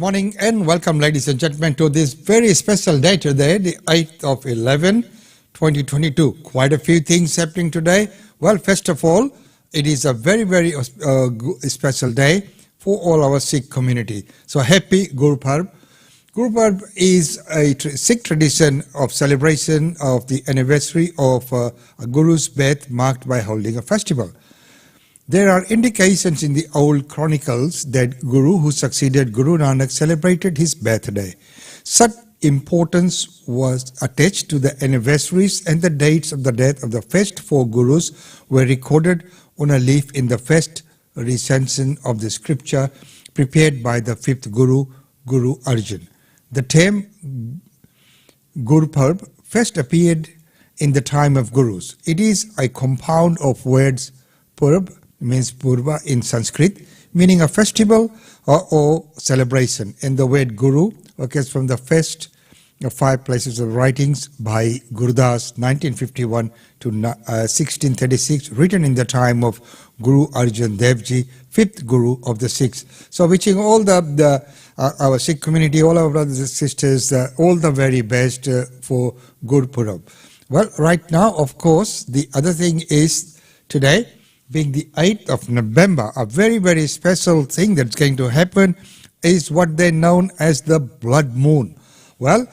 morning and welcome, ladies and gentlemen, to this very special day today, the 8th of 11, 2022. Quite a few things happening today. Well, first of all, it is a very special day for all our Sikh community. So happy Guru Parv. Guru Parv is a Sikh tradition of celebration of the anniversary of a Guru's birth marked by holding a festival. There are indications in the old chronicles that Guru who succeeded Guru Nanak celebrated his birthday. Such importance was attached to the anniversaries, and the dates of the death of the first four Gurus were recorded on a leaf in the first recension of the scripture prepared by the fifth Guru, Guru Arjan. The term Guru Parv first appeared in the time of Gurus. It is a compound of words. Purb means Purva in Sanskrit, meaning a festival or celebration. And the word Guru occurs from the first five places of writings by Gurudas, 1951 to 1636, written in the time of Guru Arjan Dev Ji, fifth Guru of the Sikhs. So wishing all our Sikh community, all our brothers and sisters, all the very best for Guru Purab. Well, right now, of course, the other thing is today, being the 8th of November, a very special thing that's going to happen is what they known as the blood moon. Well,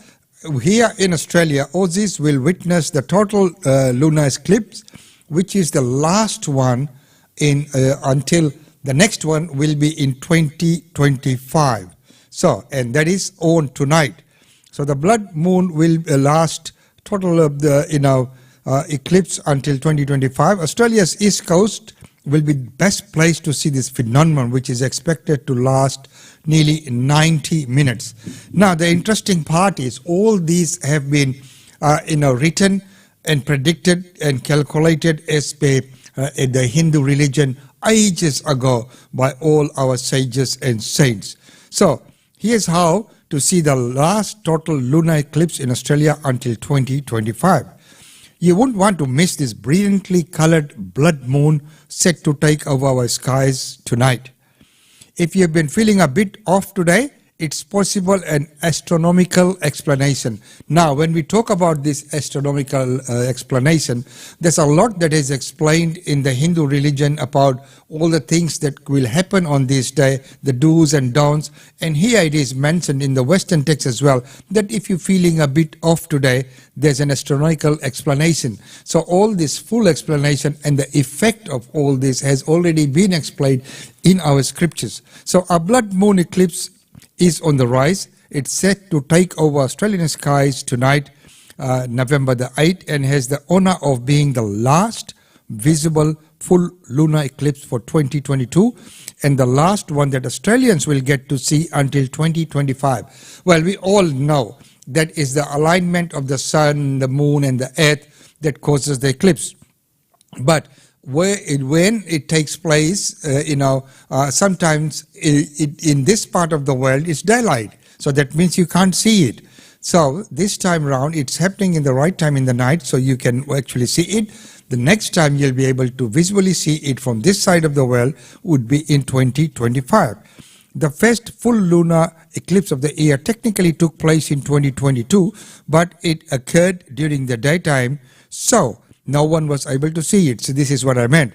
here in Australia, Aussies will witness the total lunar eclipse, which is the last one in until the next one will be in 2025. So, and that is on tonight. So the blood moon will last total of the eclipse until 2025. Australia's east coast will be the best place to see this phenomenon, which is expected to last nearly 90 minutes. Now, the interesting part is all these have been written and predicted and calculated as per the Hindu religion ages ago by all our sages and saints. So, here's how to see the last total lunar eclipse in Australia until 2025. You wouldn't want to miss this brilliantly colored blood moon set to take over our skies tonight. If you've been feeling a bit off today, it's possible an astronomical explanation. Now, when we talk about this astronomical explanation, there's a lot that is explained in the Hindu religion about all the things that will happen on this day, the do's and don'ts. And here it is mentioned in the Western text as well, that if you're feeling a bit off today, there's an astronomical explanation. So all this full explanation and the effect of all this has already been explained in our scriptures. So a blood moon eclipse is on the rise. It's set to take over Australian skies tonight, November the 8th, and has the honor of being the last visible full lunar eclipse for 2022 and the last one that Australians will get to see until 2025. Well, we all know that is the alignment of the sun, the moon, and the earth that causes the eclipse. But when it takes place, sometimes in this part of the world it's daylight, so that means you can't see it. So this time around it's happening in the right time in the night, so you can actually see it. The next time you'll be able to visually see it from this side of the world would be in 2025. The first full lunar eclipse of the year technically took place in 2022, but it occurred during the daytime, so no one was able to see it. So this is what I meant.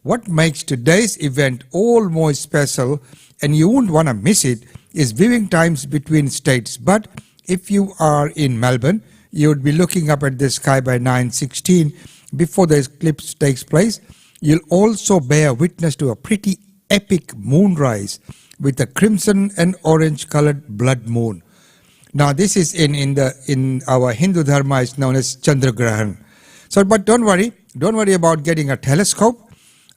What makes today's event all more special, and you wouldn't want to miss it, is viewing times between states. But if you are in Melbourne, you would be looking up at the sky by 9:16 before the eclipse takes place. You'll also bear witness to a pretty epic moonrise with a crimson and orange colored blood moon. Now this is in our Hindu dharma is known as Chandragrahan. So, but don't worry about getting a telescope.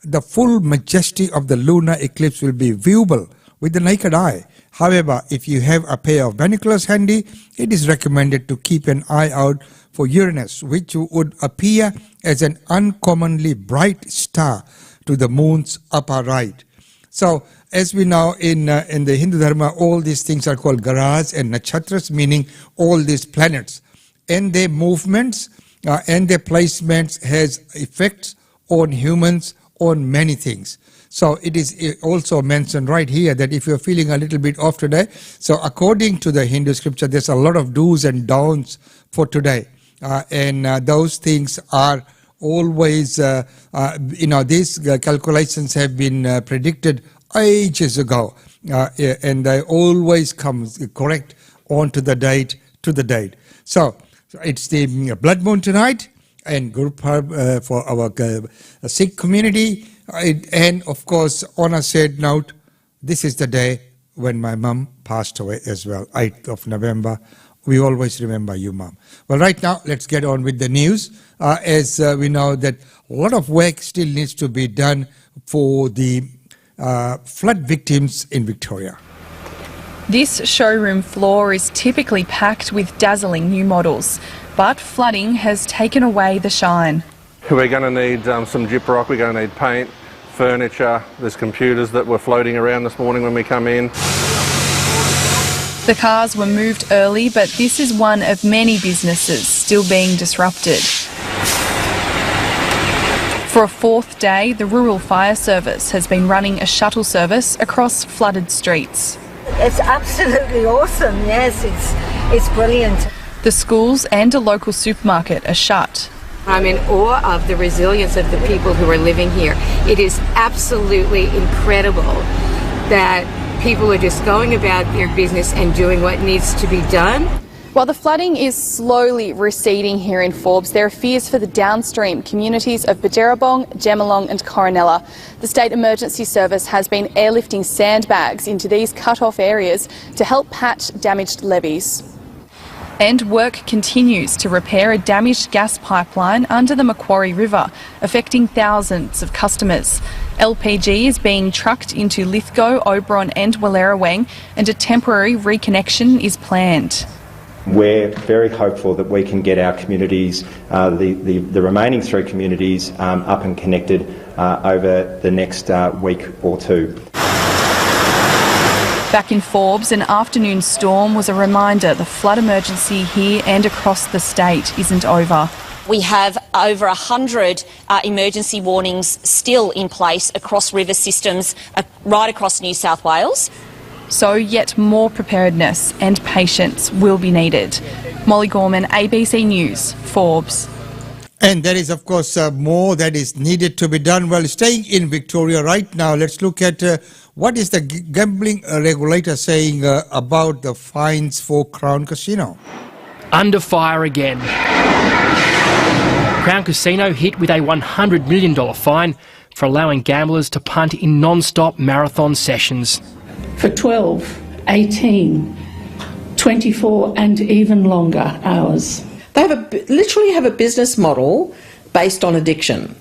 The full majesty of the lunar eclipse will be viewable with the naked eye. However, if you have a pair of binoculars handy, it is recommended to keep an eye out for Uranus, which would appear as an uncommonly bright star to the moon's upper right. So, as we know in the Hindu dharma, all these things are called graha's and nakshatras, meaning all these planets, and their movements and their placements has effects on humans on many things. So it is also mentioned right here that if you're feeling a little bit off today, so according to the Hindu scripture, there's a lot of do's and don'ts for today. And those things are always, these calculations have been predicted ages ago. And they always come correct onto the date, to the date. So it's the blood moon tonight, and Guru Parv for our Sikh community. And of course, on a sad note, this is the day when my mum passed away as well, 8th of November. We always remember you, Mum. Well, right now, let's get on with the news. As we know that a lot of work still needs to be done for the flood victims in Victoria. This showroom floor is typically packed with dazzling new models, but flooding has taken away the shine. We're going to need some gyprock, we're going to need paint, furniture, there's computers that were floating around this morning when we come in. The cars were moved early, but this is one of many businesses still being disrupted. For a fourth day, the Rural Fire Service has been running a shuttle service across flooded streets. It's absolutely awesome, yes, it's brilliant. The schools and a local supermarket are shut. I'm in awe of the resilience of the people who are living here. It is absolutely incredible that people are just going about their business and doing what needs to be done. While the flooding is slowly receding here in Forbes, there are fears for the downstream communities of Bajerabong, Gemelong and Coronella. The State Emergency Service has been airlifting sandbags into these cut-off areas to help patch damaged levees. And work continues to repair a damaged gas pipeline under the Macquarie River, affecting thousands of customers. LPG is being trucked into Lithgow, Oberon and Wallerawang, and a temporary reconnection is planned. We're very hopeful that we can get our communities, the remaining three communities, up and connected over the next week or two. Back in Forbes, an afternoon storm was a reminder the flood emergency here and across the state isn't over. We have over 100 emergency warnings still in place across river systems right across New South Wales. So yet more preparedness and patience will be needed. Molly Gorman, ABC News, Forbes. And there is, of course, more that is needed to be done. Well, staying in Victoria right now, let's look at what is the gambling regulator saying about the fines for Crown Casino. Under fire again. Crown Casino hit with a $100 million fine for allowing gamblers to punt in non-stop marathon sessions. For 12, 18, 24 and even longer hours. They literally have a business model based on addiction.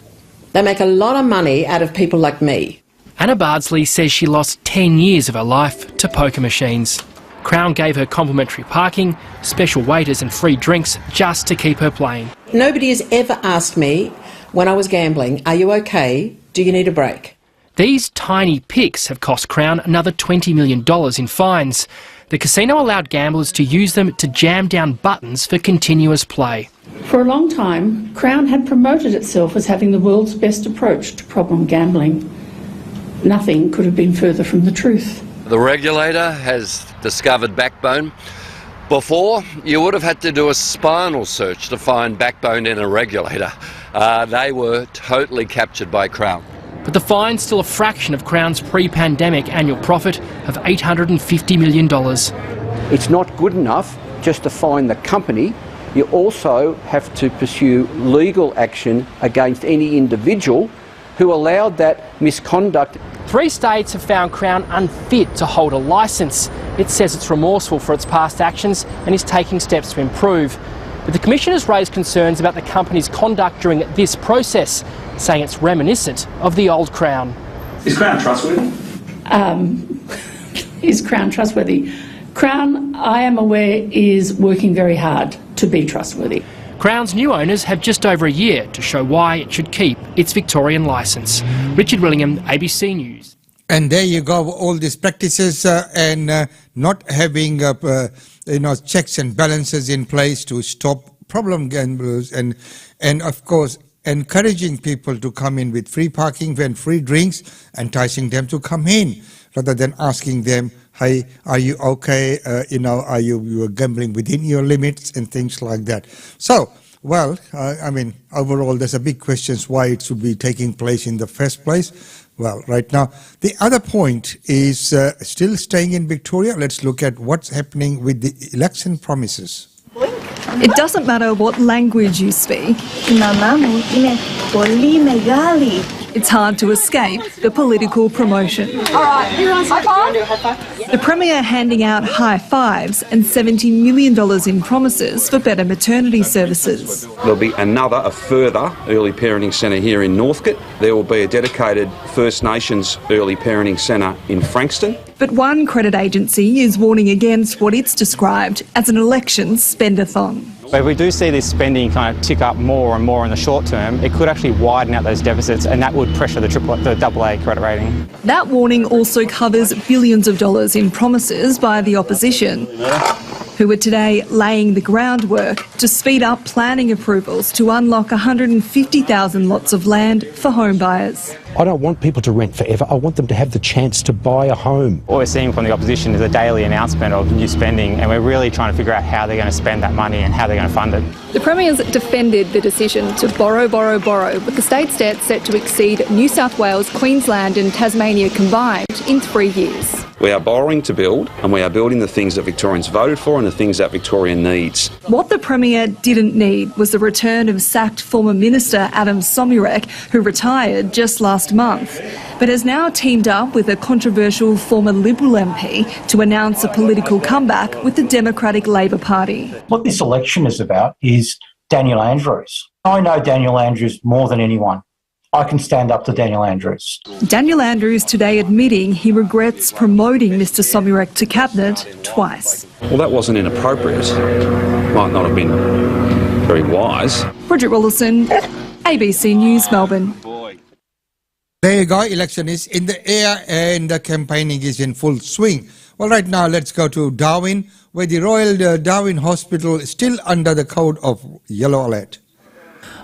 They make a lot of money out of people like me. Anna Bardsley says she lost 10 years of her life to poker machines. Crown gave her complimentary parking, special waiters and free drinks just to keep her playing. Nobody has ever asked me when I was gambling, are you okay? Do you need a break? These tiny picks have cost Crown another $20 million in fines. The casino allowed gamblers to use them to jam down buttons for continuous play. For a long time, Crown had promoted itself as having the world's best approach to problem gambling. Nothing could have been further from the truth. The regulator has discovered Backbone. Before, you would have had to do a spinal search to find Backbone in a regulator. They were totally captured by Crown. But the fine's still a fraction of Crown's pre-pandemic annual profit of $850 million. It's not good enough just to fine the company. You also have to pursue legal action against any individual who allowed that misconduct. 3 states have found Crown unfit to hold a licence. It says it's remorseful for its past actions and is taking steps to improve. But the Commission has raised concerns about the company's conduct during this process, saying it's reminiscent of the old Crown. Is Crown trustworthy? Is Crown trustworthy? Crown, I am aware, is working very hard to be trustworthy. Crown's new owners have just over a year to show why it should keep its Victorian licence. Richard Willingham, ABC News. And there you go, all these practices and not having checks and balances in place to stop problem gamblers and of course encouraging people to come in with free parking and free drinks, enticing them to come in, rather than asking them, hey, are you okay? Are you gambling within your limits and things like that. So, well, overall, there's a big question why it should be taking place in the first place. Well, right now, the other point is still staying in Victoria. Let's look at what's happening with the election promises. It doesn't matter what language you speak. It's hard to escape the political promotion. All right, who wants high five? The Premier handing out high fives and $70 million in promises for better maternity services. There'll be a further early parenting centre here in Northcote. There will be a dedicated First Nations early parenting centre in Frankston. But one credit agency is warning against what it's described as an election spend-a-thon. If we do see this spending kind of tick up more and more in the short term, it could actually widen out those deficits, and that would pressure the AA credit rating. That warning also covers billions of dollars in promises by the opposition, who are today laying the groundwork to speed up planning approvals to unlock 150,000 lots of land for home buyers. I don't want people to rent forever. I want them to have the chance to buy a home. What we're seeing from the opposition is a daily announcement of new spending, and we're really trying to figure out how they're going to spend that money and how they're going to fund it. The Premier's defended the decision to borrow, with the state's debt set to exceed New South Wales, Queensland and Tasmania combined in 3 years. We are borrowing to build, and we are building the things that Victorians voted for and the things that Victoria needs. What the Premier didn't need was the return of sacked former Minister Adam Somyurek, who retired just last month, but has now teamed up with a controversial former Liberal MP to announce a political comeback with the Democratic Labor Party. What this election is about is Daniel Andrews. I know Daniel Andrews more than anyone. I can stand up to Daniel Andrews. Daniel Andrews today admitting he regrets promoting Mr Somyurek to Cabinet twice. Well, that wasn't inappropriate. Might not have been very wise. Bridget Rollison, ABC News, Melbourne. There you go, election is in the air and the campaigning is in full swing. Well, right now let's go to Darwin, where the Royal Darwin Hospital is still under the code of yellow alert.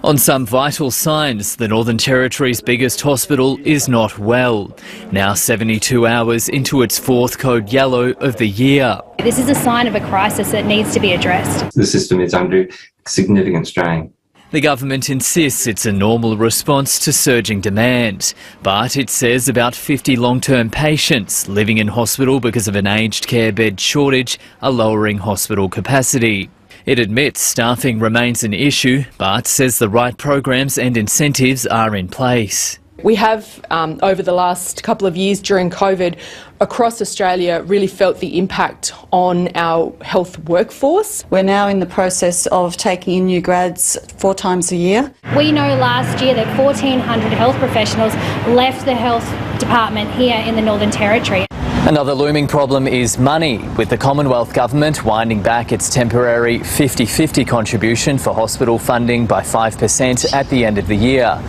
On some vital signs, the Northern Territory's biggest hospital is not well, now 72 hours into its fourth code yellow of the year. This is a sign of a crisis that needs to be addressed. The system is under significant strain. The government insists it's a normal response to surging demand, but it says about 50 long-term patients living in hospital because of an aged care bed shortage are lowering hospital capacity. It admits staffing remains an issue, but says the right programs and incentives are in place. We have, over the last couple of years during COVID, across Australia, really felt the impact on our health workforce. We're now in the process of taking in new grads 4 times a year. We know last year that 1,400 health professionals left the health department here in the Northern Territory. Another looming problem is money, with the Commonwealth Government winding back its temporary 50-50 contribution for hospital funding by 5% at the end of the year.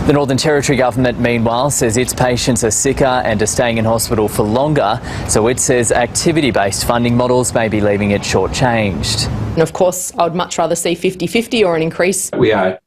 The Northern Territory Government, meanwhile, says its patients are sicker and are staying in hospital for longer, so it says activity-based funding models may be leaving it shortchanged. And of course, I would much rather see 50-50 or an increase. We are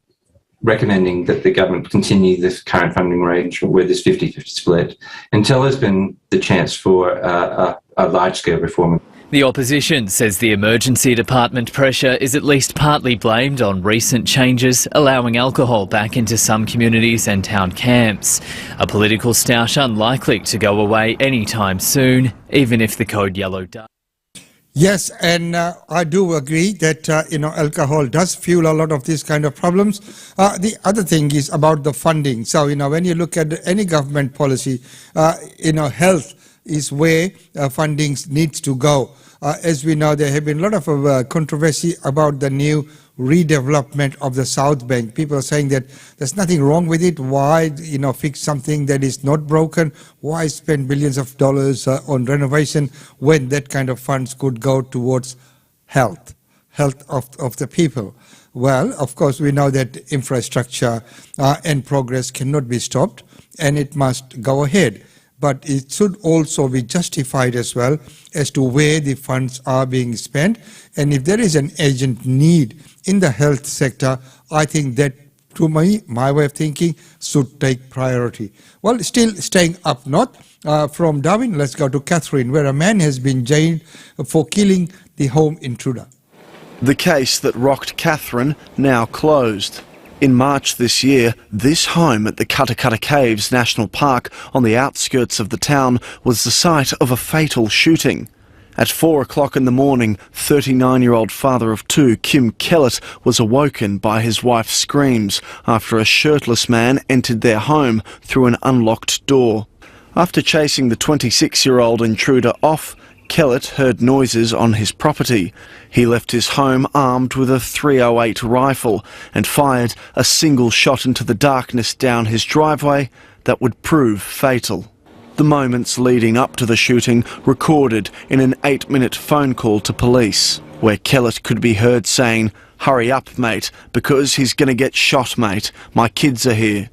recommending that the government continue this current funding range with this 50-50 split until there's been the chance for a large-scale reform. The opposition says the emergency department pressure is at least partly blamed on recent changes allowing alcohol back into some communities and town camps. A political stoush unlikely to go away anytime soon, even if the code yellow does. Yes, and I do agree that, alcohol does fuel a lot of these kind of problems. The other thing is about the funding. So, when you look at any government policy, health is where funding needs to go. As we know, there have been a lot of controversy about the new redevelopment of the South Bank. People are saying that there's nothing wrong with it. Why, fix something that is not broken? Why spend billions of dollars on renovation when that kind of funds could go towards health of the people? Well, of course, we know that infrastructure and progress cannot be stopped, and it must go ahead. But it should also be justified as well as to where the funds are being spent. And if there is an urgent need in the health sector, I think that to me, my way of thinking, should take priority. Well, still staying up north from Darwin, let's go to Catherine, where a man has been jailed for killing the home intruder. The case that rocked Catherine now closed. In March this year, this home at the Katakata Caves National Park on the outskirts of the town was the site of a fatal shooting. At 4 o'clock in the morning, 39-year-old father of two, Kim Kellett, was awoken by his wife's screams after a shirtless man entered their home through an unlocked door. After chasing the 26-year-old intruder off, Kellett heard noises on his property. He left his home armed with a .308 rifle and fired a single shot into the darkness down his driveway that would prove fatal. The moments leading up to the shooting recorded in an 8-minute phone call to police, where Kellett could be heard saying, "Hurry up, mate, because he's going to get shot, mate. My kids are here."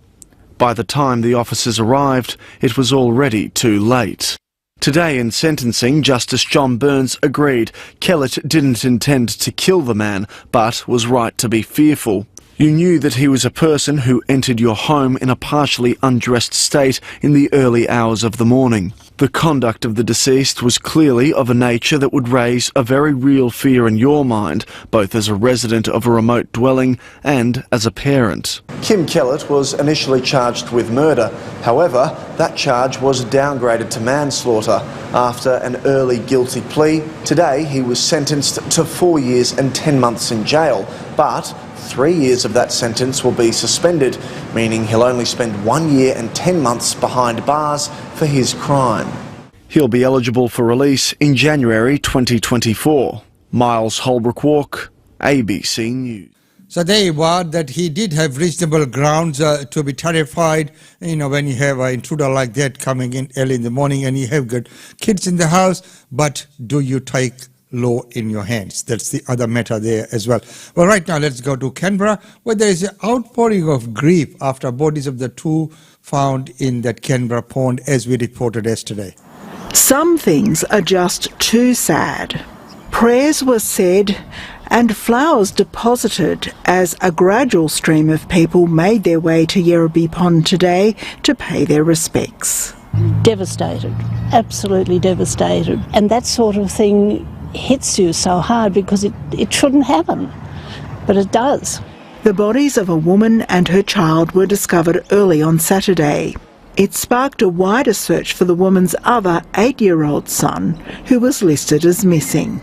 By the time the officers arrived, it was already too late. Today in sentencing, Justice John Burns agreed Kellett didn't intend to kill the man, but was right to be fearful. You knew that he was a person who entered your home in a partially undressed state in the early hours of the morning. The conduct of the deceased was clearly of a nature that would raise a very real fear in your mind, both as a resident of a remote dwelling and as a parent. Kim Kellett was initially charged with murder. However, that charge was downgraded to manslaughter after an early guilty plea. Today, he was sentenced to 4 years and 10 months in jail, but 3 years of that sentence will be suspended, meaning he'll only spend 1 year and 10 months behind bars for his crime. He'll be eligible for release in January 2024. Miles Holbrook Walk, ABC News. So they were that he did have reasonable grounds to be terrified, when you have an intruder like that coming in early in the morning and you have got kids in the house, but do you take law in your hands? That's the other matter there as well. Well, right now let's go to Canberra, where there is an outpouring of grief after bodies of the two found in that Canberra pond, as we reported yesterday. Some things are just too sad. Prayers were said and flowers deposited as a gradual stream of people made their way to Yerraby Pond today to pay their respects. Devastated, absolutely devastated. And that sort of thing hits you so hard because it shouldn't happen, but it does. The bodies of a woman and her child were discovered early on Saturday. It sparked a wider search for the woman's other 8-year-old son, who was listed as missing.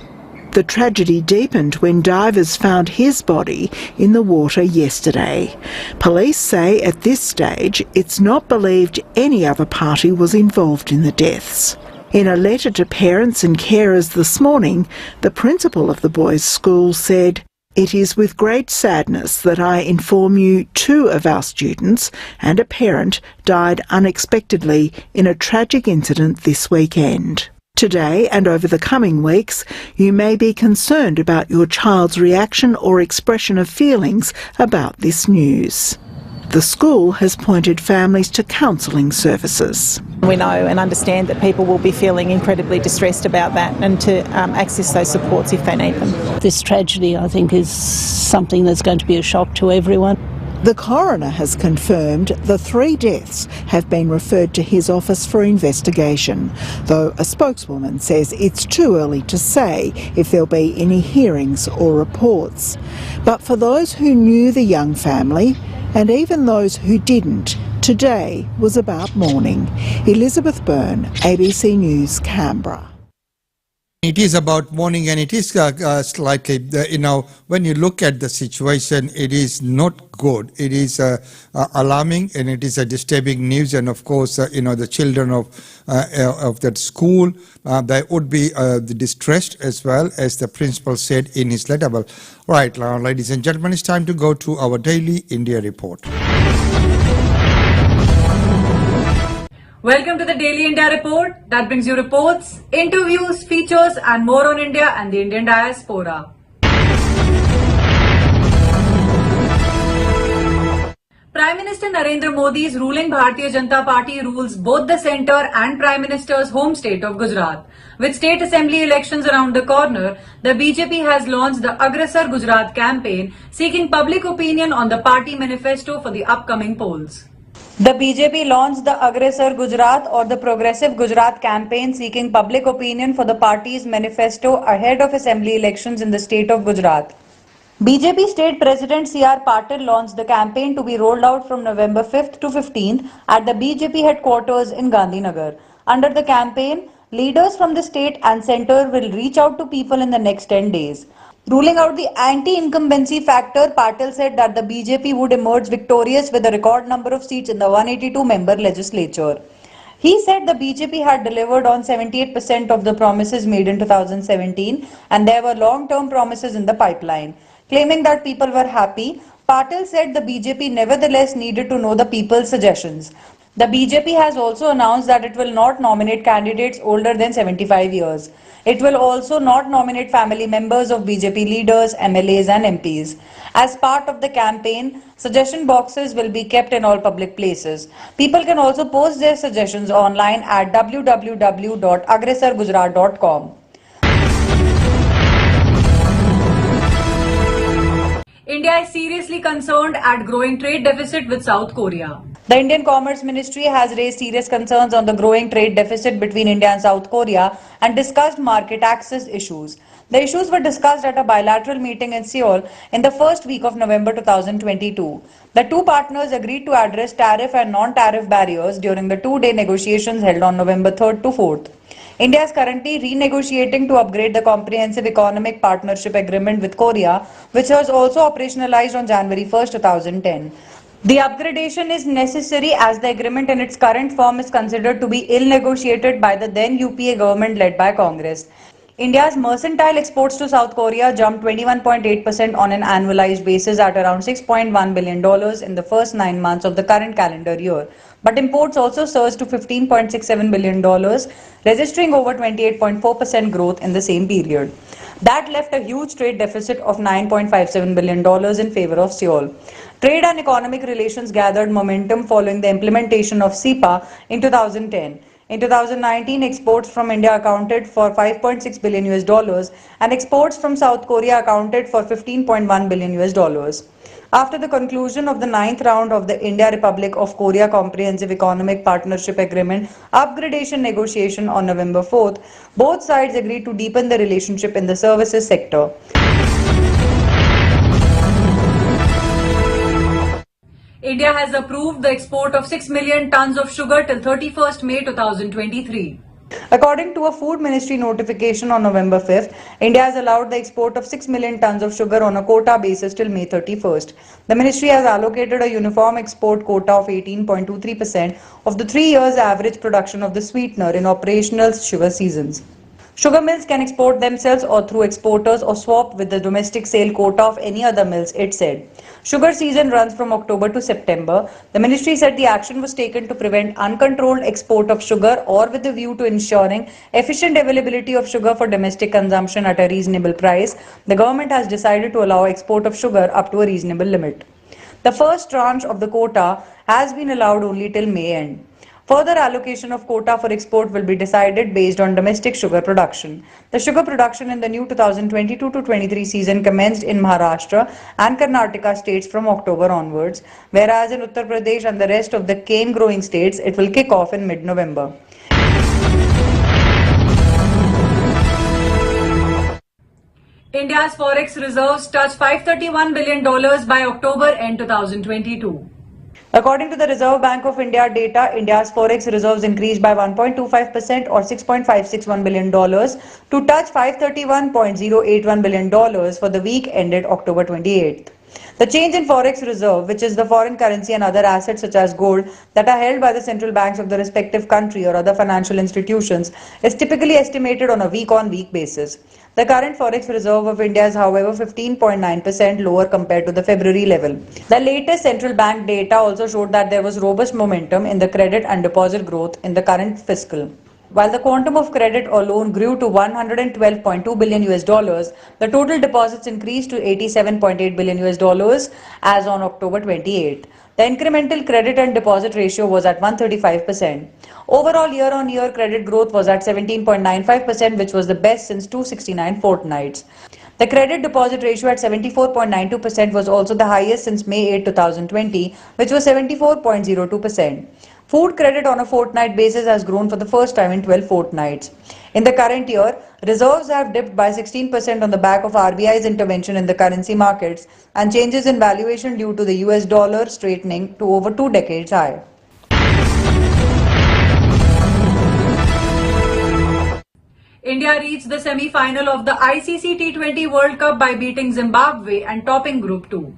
The tragedy deepened when divers found his body in the water yesterday. Police say at this stage it's not believed any other party was involved in the deaths. In a letter to parents and carers this morning, the principal of the boys' school said, "It is with great sadness that I inform you 2 of our students and a parent died unexpectedly in a tragic incident this weekend. Today and over the coming weeks, you may be concerned about your child's reaction or expression of feelings about this news." The school has pointed families to counselling services. We know and understand that people will be feeling incredibly distressed about that and to access those supports if they need them. This tragedy, I think, is something that's going to be a shock to everyone. The coroner has confirmed the 3 deaths have been referred to his office for investigation, though a spokeswoman says it's too early to say if there'll be any hearings or reports. But for those who knew the young family, and even those who didn't, today was about mourning. Elizabeth Byrne, ABC News, Canberra. It is about mourning, and it is slightly, when you look at the situation, it is not good. It is alarming, and it is a disturbing news. And of course, the children of that school, they would be distressed as well, as the principal said in his letter. Well, right now, ladies and gentlemen, it's time to go to our daily India report. Welcome to the Daily India Report that brings you reports, interviews, features and more on India and the Indian diaspora. Prime Minister Narendra Modi's ruling Bharatiya Janata Party rules both the centre and Prime Minister's home state of Gujarat. With state assembly elections around the corner, the BJP has launched the Agrasar Gujarat campaign, seeking public opinion on the party manifesto for the upcoming polls. The BJP launched the Agrasar Gujarat or the Progressive Gujarat campaign seeking public opinion for the party's manifesto ahead of assembly elections in the state of Gujarat. BJP State President C.R. Patil launched the campaign to be rolled out from November 5th to 15th at the BJP headquarters in Gandhinagar. Under the campaign, leaders from the state and centre will reach out to people in the next 10 days. Ruling out the anti-incumbency factor, Patil said that the BJP would emerge victorious with a record number of seats in the 182-member legislature. He said the BJP had delivered on 78% of the promises made in 2017 and there were long-term promises in the pipeline. Claiming that people were happy, Patil said the BJP nevertheless needed to know the people's suggestions. The BJP has also announced that it will not nominate candidates older than 75 years. It will also not nominate family members of BJP leaders, MLAs and MPs. As part of the campaign, suggestion boxes will be kept in all public places. People can also post their suggestions online at www.agresargujarat.com. India is seriously concerned at growing trade deficit with South Korea. The Indian Commerce Ministry has raised serious concerns on the growing trade deficit between India and South Korea and discussed market access issues. The issues were discussed at a bilateral meeting in Seoul in the first week of November 2022. The two partners agreed to address tariff and non-tariff barriers during the two-day negotiations held on November 3rd to 4th. India is currently renegotiating to upgrade the Comprehensive Economic Partnership Agreement with Korea, which was also operationalized on January 1st, 2010. The upgradation is necessary as the agreement in its current form is considered to be ill-negotiated by the then UPA government led by Congress. India's mercantile exports to South Korea jumped 21.8% on an annualized basis at around $6.1 billion in the first 9 months of the current calendar year. But imports also surged to $15.67 billion, registering over 28.4% growth in the same period. That left a huge trade deficit of $9.57 billion in favor of Seoul. Trade and economic relations gathered momentum following the implementation of CEPA in 2010. In 2019, exports from India accounted for $5.6 billion and exports from South Korea accounted for $15.1 billion. After the conclusion of the 9th round of the India Republic of Korea Comprehensive Economic Partnership Agreement upgradation negotiation on November 4th, both sides agreed to deepen the relationship in the services sector. India has approved the export of 6 million tons of sugar till 31st May 2023. According to a Food Ministry notification on November 5th, India has allowed the export of 6 million tons of sugar on a quota basis till May 31st. The ministry has allocated a uniform export quota of 18.23% of the 3 years average production of the sweetener in operational sugar seasons. Sugar mills can export themselves or through exporters or swap with the domestic sale quota of any other mills, it said. Sugar season runs from October to September. The ministry said the action was taken to prevent uncontrolled export of sugar or with a view to ensuring efficient availability of sugar for domestic consumption at a reasonable price. The government has decided to allow export of sugar up to a reasonable limit. The first tranche of the quota has been allowed only till May end. Further allocation of quota for export will be decided based on domestic sugar production. The sugar production in the new 2022-23 season commenced in Maharashtra and Karnataka states from October onwards, whereas in Uttar Pradesh and the rest of the cane growing states, it will kick off in mid-November. India's forex reserves touched $531 billion by October end 2022. According to the Reserve Bank of India data, India's forex reserves increased by 1.25% or $6.561 billion to touch $531.081 billion for the week ended October 28th. The change in forex reserve, which is the foreign currency and other assets such as gold that are held by the central banks of the respective country or other financial institutions, is typically estimated on a week-on-week basis. The current forex reserve of India is, however, 15.9% lower compared to the February level. The latest central bank data also showed that there was robust momentum in the credit and deposit growth in the current fiscal. While the quantum of credit or loan grew to $112.2 billion, the total deposits increased to $87.8 billion as on October 28. The incremental credit and deposit ratio was at 135%. Overall, year-on-year credit growth was at 17.95%, which was the best since 269 fortnights. The credit deposit ratio at 74.92% was also the highest since May 8, 2020, which was 74.02%. Food credit on a fortnight basis has grown for the first time in 12 fortnights. In the current year, reserves have dipped by 16% on the back of RBI's intervention in the currency markets and changes in valuation due to the US dollar straightening to over 2 decades high. India reached the semi-final of the ICC T20 World Cup by beating Zimbabwe and topping Group 2.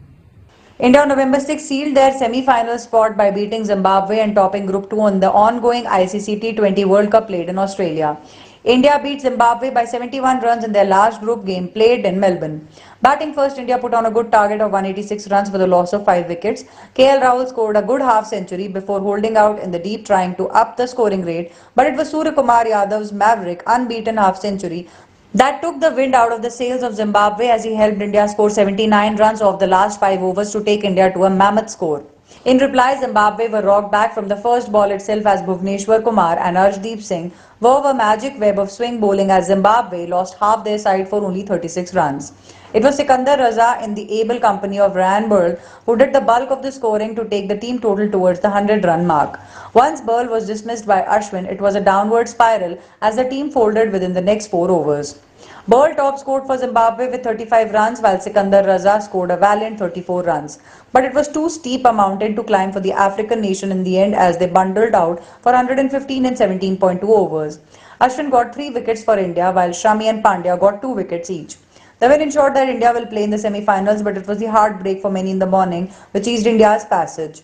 India on November 6 sealed their semi-final spot by beating Zimbabwe and topping Group 2 on the ongoing ICC T20 World Cup played in Australia. India beat Zimbabwe by 71 runs in their last group game played in Melbourne. Batting first, India put on a good target of 186 runs for the loss of 5 wickets. KL Rahul scored a good half-century before holding out in the deep trying to up the scoring rate, but it was Surya Kumar Yadav's maverick unbeaten half-century that took the wind out of the sails of Zimbabwe as he helped India score 79 runs off the last 5 overs to take India to a mammoth score. In reply, Zimbabwe were rocked back from the first ball itself as Bhuvneshwar Kumar and Arshdeep Singh wove a magic web of swing bowling as Zimbabwe lost half their side for only 36 runs. It was Sikandar Raza in the able company of Ryan Burl who did the bulk of the scoring to take the team total towards the 100-run mark. Once Burl was dismissed by Ashwin, it was a downward spiral as the team folded within the next 4 overs. Burl top scored for Zimbabwe with 35 runs while Sikandar Raza scored a valiant 34 runs. But it was too steep a mountain to climb for the African nation in the end as they bundled out for 115 in 17.2 overs. Ashwin got 3 wickets for India while Shami and Pandya got 2 wickets each. The win ensured that India will play in the semi-finals, but it was the heartbreak for many in the morning which eased India's passage.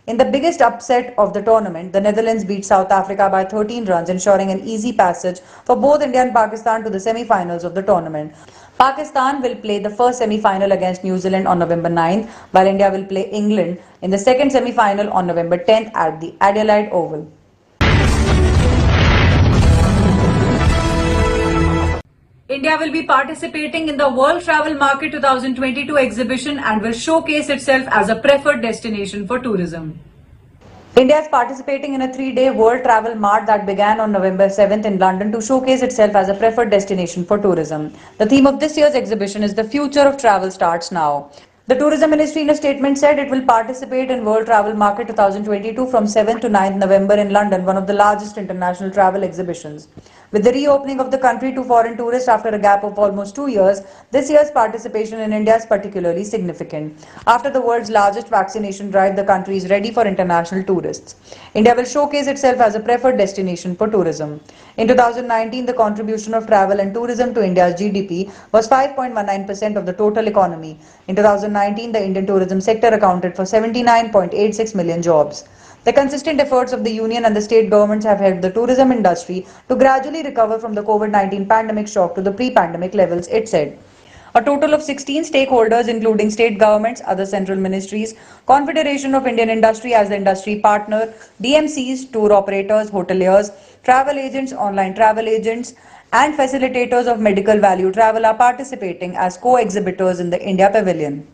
In the biggest upset of the tournament, the Netherlands beat South Africa by 13 runs, ensuring an easy passage for both India and Pakistan to the semi-finals of the tournament. Pakistan will play the first semi-final against New Zealand on November 9th, while India will play England in the second semi-final on November 10th at the Adelaide Oval. India will be participating in the World Travel Market 2022 exhibition and will showcase itself as a preferred destination for tourism. India is participating in a 3-day World Travel Mart that began on November 7th in London to showcase itself as a preferred destination for tourism. The theme of this year's exhibition is "The Future of Travel Starts Now." The Tourism Ministry in a statement said it will participate in World Travel Market 2022 from 7th to 9th November in London, one of the largest international travel exhibitions. With the reopening of the country to foreign tourists after a gap of almost 2 years, this year's participation in India is particularly significant. After the world's largest vaccination drive, the country is ready for international tourists. India will showcase itself as a preferred destination for tourism. In 2019, the contribution of travel and tourism to India's GDP was 5.19% of the total economy. In 2019, the Indian tourism sector accounted for 79.86 million jobs. The consistent efforts of the union and the state governments have helped the tourism industry to gradually recover from the COVID-19 pandemic shock to the pre-pandemic levels, it said. A total of 16 stakeholders, including state governments, other central ministries, Confederation of Indian Industry as the industry partner, DMCs, tour operators, hoteliers, travel agents, online travel agents, and facilitators of medical value travel are participating as co-exhibitors in the India Pavilion.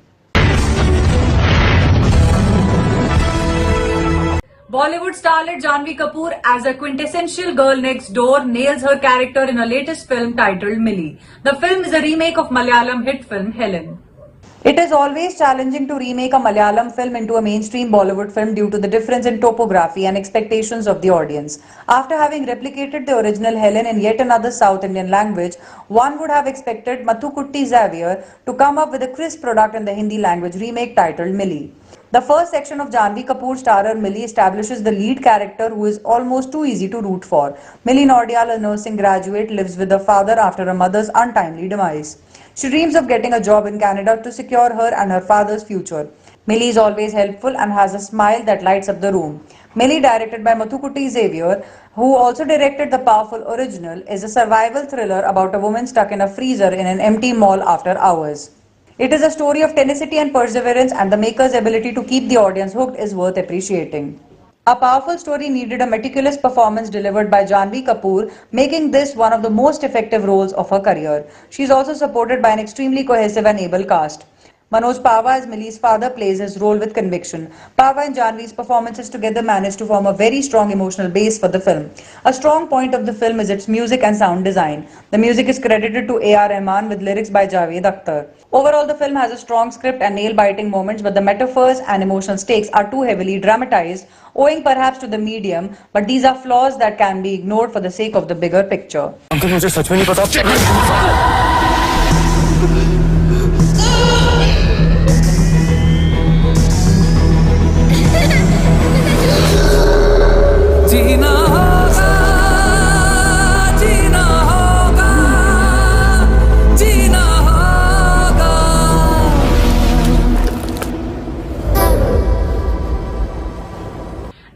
Bollywood starlet Janhvi Kapoor as a quintessential girl next door nails her character in her latest film titled Millie. The film is a remake of Malayalam hit film Helen. It is always challenging to remake a Malayalam film into a mainstream Bollywood film due to the difference in topography and expectations of the audience. After having replicated the original Helen in yet another South Indian language, one would have expected Mathukutti Xavier to come up with a crisp product in the Hindi language remake titled Millie. The first section of Janhvi Kapoor starrer Millie establishes the lead character who is almost too easy to root for. Millie Nordial, a nursing graduate, lives with her father after her mother's untimely demise. She dreams of getting a job in Canada to secure her and her father's future. Millie is always helpful and has a smile that lights up the room. Millie, directed by Mathukutti Xavier, who also directed the powerful original, is a survival thriller about a woman stuck in a freezer in an empty mall after hours. It is a story of tenacity and perseverance, and the maker's ability to keep the audience hooked is worth appreciating. A powerful story needed a meticulous performance delivered by Janhvi Kapoor, making this one of the most effective roles of her career. She is also supported by an extremely cohesive and able cast. Manoj Pava as Millie's father plays his role with conviction. Pava and Janvi's performances together manage to form a very strong emotional base for the film. A strong point of the film is its music and sound design. The music is credited to A.R. Rahman with lyrics by Javed Akhtar. Overall, the film has a strong script and nail-biting moments, but the metaphors and emotional stakes are too heavily dramatized, owing perhaps to the medium, but these are flaws that can be ignored for the sake of the bigger picture. Uncle मुझे सच में नहीं पता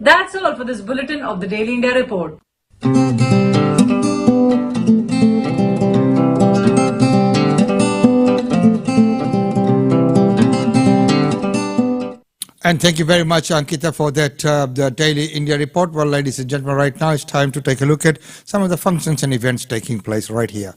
That's all for this bulletin of the Daily India Report. And thank you very much, Ankita, for that the Daily India Report. Well, ladies and gentlemen, right now it's time to take a look at some of the functions and events taking place right here.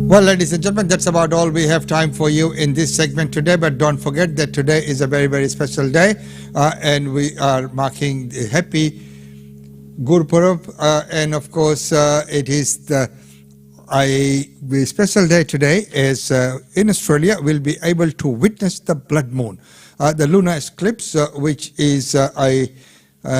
Well, ladies and gentlemen, that's about all we have time for you in this segment today. But don't forget that today is a very, very special day, and we are marking the happy Gurpurab, and of course, it is the special day today as in Australia we'll be able to witness the blood moon, the lunar eclipse, which is a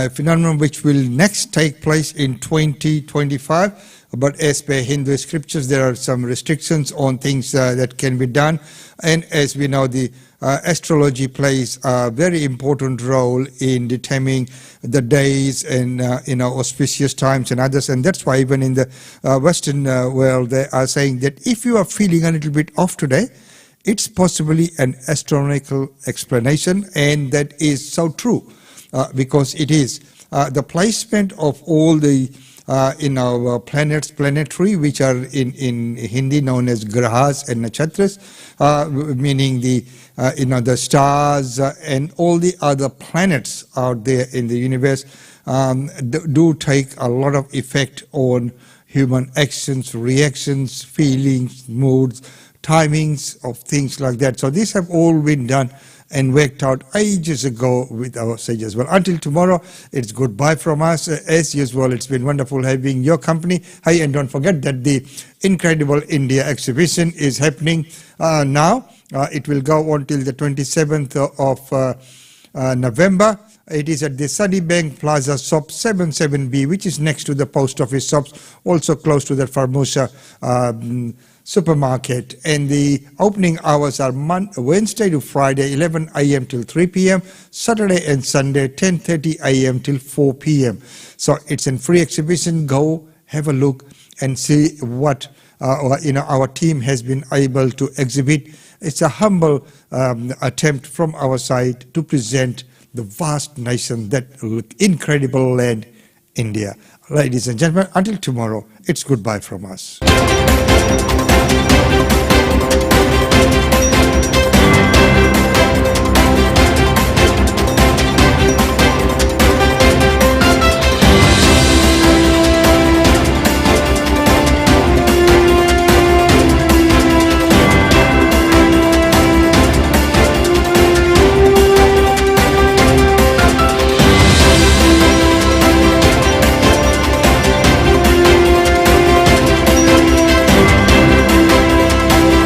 phenomenon which will next take place in 2025. but as per Hindu scriptures, there are some restrictions on things that can be done. And as we know, the astrology plays a very important role in determining the days and auspicious times and others. And that's why even in the Western world, they are saying that if you are feeling a little bit off today, it's possibly an astronomical explanation, and that is so true because it is. The placement of all the planets, planetary, which are in Hindi known as grahas and nakshatras, meaning the stars and all the other planets out there in the universe, do take a lot of effect on human actions, reactions, feelings, moods, timings of things like that. So these have all been done and worked out ages ago with our sages. Well, until tomorrow, it's goodbye from us. As usual, it's been wonderful having your company. Hey, and don't forget that the Incredible India exhibition is happening now. It will go on till the 27th of November. It is at the Sunny Bank Plaza shop 77B, which is next to the post office shops, also close to the Formosa supermarket. And the opening hours are Wednesday to Friday, 11 a.m. till 3 p.m., Saturday and Sunday, 10:30 a.m. till 4 p.m. So it's a free exhibition. Go have a look and see what our team has been able to exhibit. It's a humble attempt from our side to present the vast nation, that incredible land, India. Ladies and gentlemen, until tomorrow, it's goodbye from us.